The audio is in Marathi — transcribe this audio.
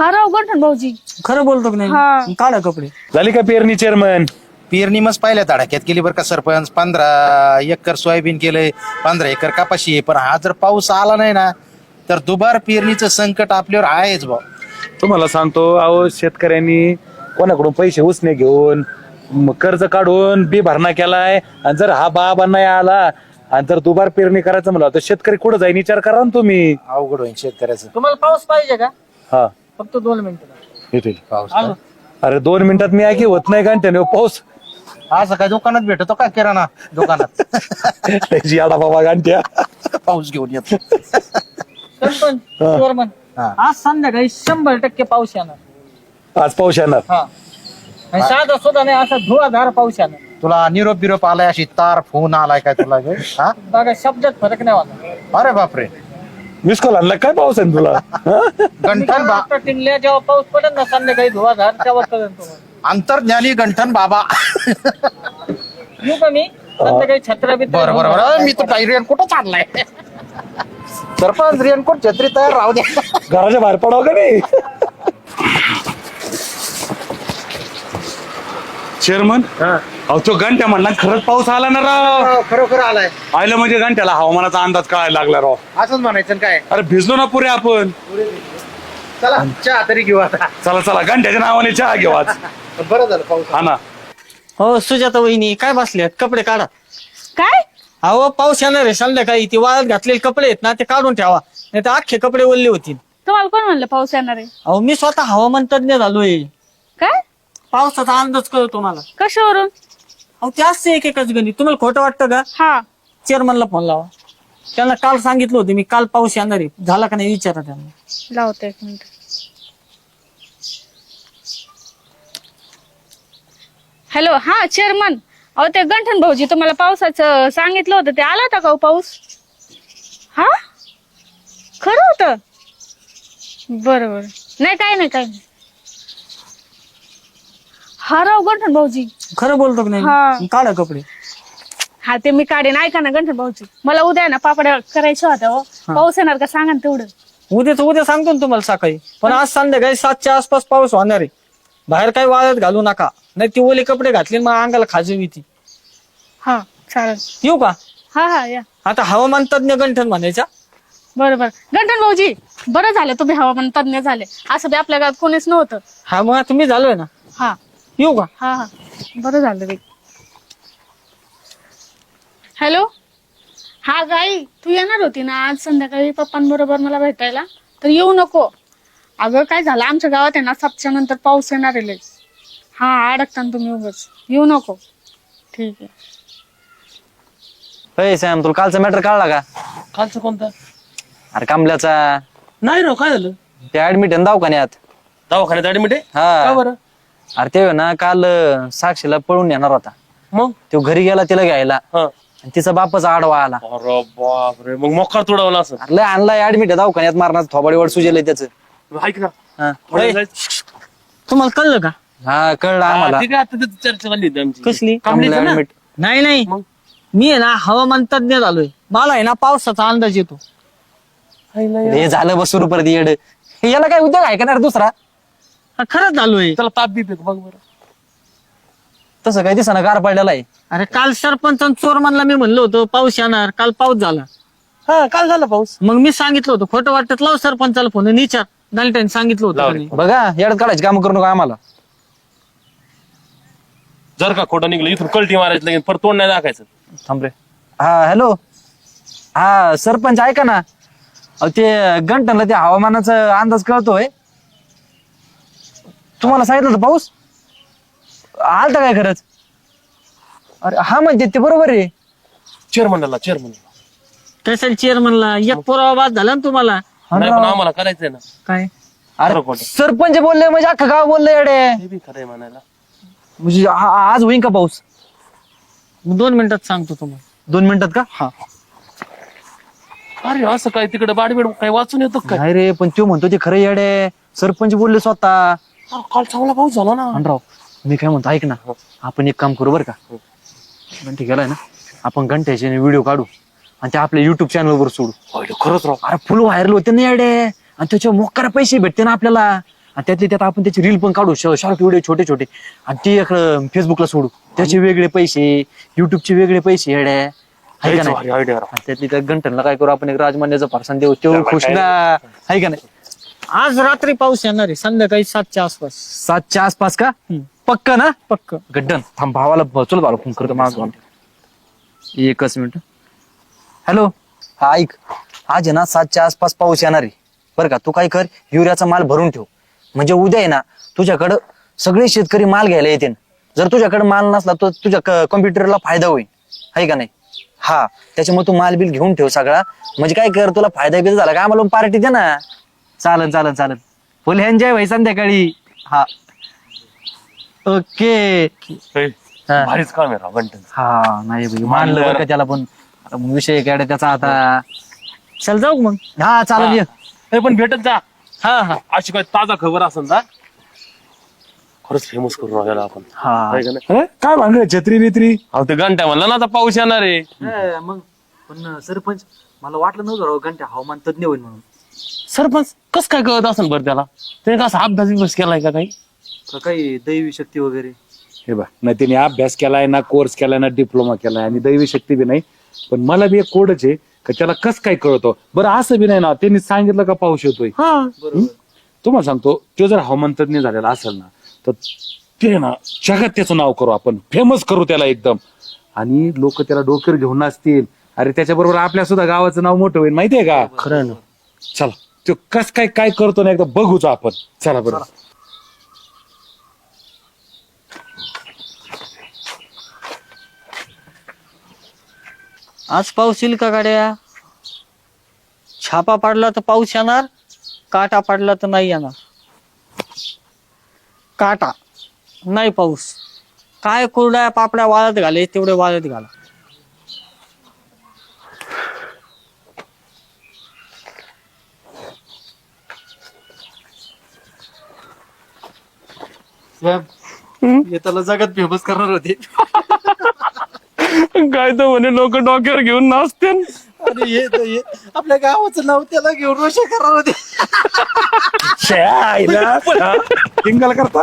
हा राव गंठन भाऊजी खरं बोलतो की हा. नाही काढा कपडे. झाली का पेरणी चेअरमन? पेरणी मग पहिल्या धडाक्यात केली बरं का सरपंच. 15 एकर सोयाबीन केलंय, 15 एकर कपाशी आहे. पण हा जर पाऊस आला नाही ना तर दुबार पेरणीचं संकट आपल्यावर आहेच भाऊ. तुम्हाला सांगतो, अहो शेतकऱ्यांनी कोणाकडून पैसे उसने घेऊन कर्ज काढून बी भरणा केलाय, आणि जर हा बाबा नाही आला आणि जर दुबार पेरणी करायचं म्हणलं तर शेतकरी कुठं जाईन विचार करा ना तुम्ही. अवघड होईल शेतकऱ्याचं. तुम्हाला पाऊस पाहिजे का? हा फक्त 2 मिनिटं. येते पाऊस आलो. अरे 2 मिनिटात मी ऐकी होत नाही घंट्याने पाऊस. असं काय दुकानात भेटतो का किराणा दुकानात? त्याची आडा बाबा घंट्या पाऊस घेऊन येतो. सरपंच चोरमन हा. आज संध्याकाळी 100% पाऊस येणार. आज पाऊस येणार. हा आणि साधा सुद्धा नाही, असा धुवाधार पाऊस येणार. तुला निरोप बिरोप आलाय, अशी तार फोन आलाय काय तुला गे? हा? बघा शब्दात फरक नाही होणार. अरे बापरे. मिस कॉल आणला काय पाऊस आहे तुला? हा? गंठन बा आता टिंगल्या जेव्हा पाऊस पडेल ना संध्याकाळी धुवाधार तेव्हा कळेल तुम्हाला. अंतर्ज्ञानी गंठन बाबा. येऊ का मी संध्याकाळी छत्रा बित्र बरं बरं बरं, मी तर रेनकोट चाललाय. सरपंच रेनकोट छत्री तयार राहू दे. घराच्या बाहेर पडावं का नाही? चेअरमन, अहो तो घंट्या म्हणला खरंच पाऊस आला ना राव. खरोखर आलाय. आयलं म्हणजे घंट्याला हवामानाचा अंदाज कळायला लागला राव. असंच म्हणायचं ना काय. अरे भिजलो ना पुरे आपण. चला चहा तरी घेऊ आता. चला चला घंट्याच्या नावाने चहा घेऊ आज. बरं झालं पाऊस. हा ना. हो सुजाता वहिनी काय बसल्यात? कपडे काढा. काय अहो पाऊस येणार आहे संध्याकाळी. ते वाळत घातलेले कपडे आहेत ना ते काढून ठेवा, नाही तर अख्खे कपडे ओलले होतील. तुम्हाला कोण म्हणलं पाऊस येणार आहे? अहो मी स्वतः हवामान तज्ञ झालोय. काय पावसाचा अंदाज कळतो मला. कशावरून? अहो ते असते एकेकाच गणित. तुम्हाला खोटं वाटतं का? हा चेअरमनला फोन लावा. त्यांना काल सांगितलं होतं मी, काल पाऊस येणार आहे. झाला का नाही विचारा त्यांना. लावतो एक मिनिट. हॅलो, हा चेअरमन. अहो ते गंठन भाऊजी तुम्हाला पावसाचं सांगितलं होतं, ते आला होता का हो पाऊस? हा खरं होतं? बरं बरं, नाही काय नाही काय नाही. हा राव गंठन भाऊजी. खरं बोलतो की हा. नाही? काढा कपडे. हा ते मी काढेन. ऐका ना गंठन भाऊजी, मला उद्या ना पापड्या करायच्या होत्या हो. पाऊस येणार का सांगा ना तेवढं. उद्या सांगतो ना तुम्हाला सकाळी. पण आज संध्याकाळी 7च्या आसपास पाऊस होणार आहे. बाहेर काही वाळत घालू नका, नाही ती ओले कपडे घातले मग अंगाला खाजवी ती. हा चालेल. येऊ का? हा हा या. आता हवामान तज्ञ गंठन म्हणायचा. बरोबर गंठन भाऊजी, बरं झालं तुम्ही हवामान तज्ञ झाले. असं बी आपल्या गावात कोणीच नव्हतं. हा मग तुम्ही झालोय ना. हा येऊ का? हा हा बरं झालं रे. हॅलो, हा गाई, तू येणार होती ना आज संध्याकाळी पप्पांबरोबर मला भेटायला? तर येऊ नको. अगं काय झालं, आमच्या गावात आहे ना 7च्या नंतर पाऊस येणार आहे लय. हा अडकता ना तुम्ही, उगाच येऊ नको. ठीक आहे. होय सॅम, तुला कालचा मॅटर कळला का? कालचं कोणतं? अरे कांबल्याचा. नाही राव, काय झालं? ते ऍडमिट आहे ना दवाखान्यात. दवाखान्यात ऍडमिट आहे? का हा. बरं? अरे ते ना काल साक्षीला पळून येणार होता. मग तो घरी गेला तिला घ्यायला, आणि तिचा बापच आडवा आला. अरे बापरे, मग मोकार तोडावला असं. अरे लय आणलाय ऍडमिट आहे दवाखान्यात, मारणार थोबाडीवर सुजेलय त्याचं. ऐक ना, हा. होय. तुम्हाला कळलं का? हा कळलं आम्हाला. ठीक आहे, आता तिथं चर्चा झाली होती आमची. कसली? कांबळीचं ना? ऍडमिट. नाही नाही, मग? मी आहे ना हवामान तज्ञ झालोय. मला आहे ना पावसाचा अंदाज येतो. हे झालं बसून परत येड. याला काय उद्योग आहे का नाही रे दुसरा? हा, खरंच झालोय. त्याला ताप बीप येतो बघ बरं. तसं काही दिसना गार पडलेला आहे. अरे काल सरपंच चोरमनला मी म्हणलं होतं पाऊस येणार, काल पाऊस झाला. हा, काल झाला पाऊस. मग मी सांगितलं होतं, खोटं वाटत लाव सरपंचाला फोन आणि विचार. नाईटाने सांगितलं होतं लाव का रे. नाही? बघा येड्यात काढायची काम करू नका आम्हाला. जर का खोटं निघलं इथून कल्टी मारायचं लगेच, परत तोंड नाही दाखायचं. थांब रे. हा हॅलो. हा सरपंच ऐका ना, अहो ते गंटनला ते हवामानाचा अंदाज कळतोय. तुम्हाला सांगितलं होतं पाऊस आलता काय खरंच? अरे हा म्हणजे ते बरोबर आहे. चेअरमनला त्यासाठी चेअरमनला एक पुरावा बाद झाला ना तुम्हाला. नाही, पण आम्हाला करायचंय ना. काय? अरे खरं खोटं. सरपंच बोलले म्हणजे अख्खं गाव बोलले येडे. हे बी खरंय म्हणायला. म्हणजे आज होईन का पाऊस? 2 मिनिटात सांगतो तुम्हाला. 2 मिनिटात का? हा. अरे असं काय तिकडे बाडबीड काय वाचून येतो काय? नाही रे, पण तो म्हणतो ते खरं येडे. सरपंच बोलले स्वतः. अरे, काल चांगला पाऊस झाला ना. राव मी काय म्हणतो ऐक ना, आपण एक काम करू बरं का. घंटे गेलाय ना, आपण घंट्याचे व्हिडिओ काढू आणि ते आपल्या युट्यूब चॅनल वर सोडू. होय, खरंच राव. अरे फुल व्हायरल होते ना येडे, आणि त्याच्या मोकार पैसे भेटते ना आपल्याला. आणि त्यातले त्यात आपण त्याची रील पण काढू शॉर्ट व्हिडिओ छोटे छोटे आणि ते इकडं फेसबुकला सोडू. त्याचे वेगळे पैसे, युट्यूबचे वेगळे पैसे येड्या आहे का नाही? आयडिया आणि त्यातली त्या घंटनला काय करू आपण, एक राजमान्याचा फारसान देऊ, तेवढं खुश ना आहे का नाही? आज रात्री पाऊस येणार आहे संध्याकाळी 7च्या आसपास. 7च्या आसपास का? पक्क ना? पक्क. गड्डन थांब, भावाला चल भावाला फोन करतो माझं. एकच मिनिट. हॅलो, हा ऐक, आज आहे ना 7च्या आसपास पाऊस येणार आहे बरं का. तू काय कर, युरियाचा माल भरून ठेव, म्हणजे उद्या आहे ना तुझ्याकडं सगळे शेतकरी माल घ्यायला येतील. जर तुझ्याकडे माल नसला तर तुझ्या कॉम्प्युटरला फायदा होईल आहे का नाही? हा, त्याच्यामुळे तू माल बिल घेऊन ठेव सगळा, म्हणजे काय कर, तुला फायदा बिल झाला का आम्हाला पार्टी दे ना. चालन चालन चालन, फुल एन्जॉय भाई संध्याकाळी. हा ओके. हा. भारीच काम आहे राव घंटन. हा नाही भाई, मानलं बरं का त्याला पण. आता विषय काय त्याचा आता. चल जाऊ मग. हा चालेल ये. पण भेटत जा. हा हा. अशी काय ताजा खबर असेल ना, खरंच फेमस करू राहिला आपण. हा आहे का नाही? काय भानगड छत्री बित्री? अहो ते घंटा म्हणलं ना आता पाऊस येणार आहे. मग पण सरपंच, मला वाटलं नव्हतं राव घंटा हवामान तज्ञ होईल म्हणून. सरपंच कस काय कळत असेल बरं त्याला? त्याने कसा अभ्यास केलाय का काही? का काही दैवी शक्ती वगैरे? हे बा, ना त्याने अभ्यास केलाय, ना कोर्स केलाय, ना डिप्लोमा केलाय, आणि दैवी शक्ती बी नाही. पण मला बी एक कोडच आहे का त्याला कस काय कळतो. बरं असं बी नाही ना, त्यांनी सांगितलं का पाऊस येतोय. बरोबर. तुम्हाला सांगतो, तो जर हवामान तज्ञ झालेला असेल ना, तर ते ना जगात त्याचं नाव करू आपण, फेमस करू त्याला एकदम. आणि लोक त्याला डोक्यावर घेऊन नाचतील. अरे त्याच्याबरोबर आपल्या सुद्धा गावाचं नाव मोठं होईल, माहितीये का? खरं ना. चला, तो कस काय काय करतो ना एकदा बघूच आपण. चला बरं. आज पाऊस येईल का गाड्या? छापा पाडला तर पाऊस येणार, काटा पाडला तर नाही येणार. काटा नाही पाऊस. काय कुरड्या पापड्या वाळत घाले तेवढे वाळत घाला. त्याला जगात फेमस करणार होते. काय तर म्हणे लोक डोक्यावर घेऊन नाचते. आपल्या गावाचं नाव त्याला घेऊन रोषे करणार होते. टिंगल करता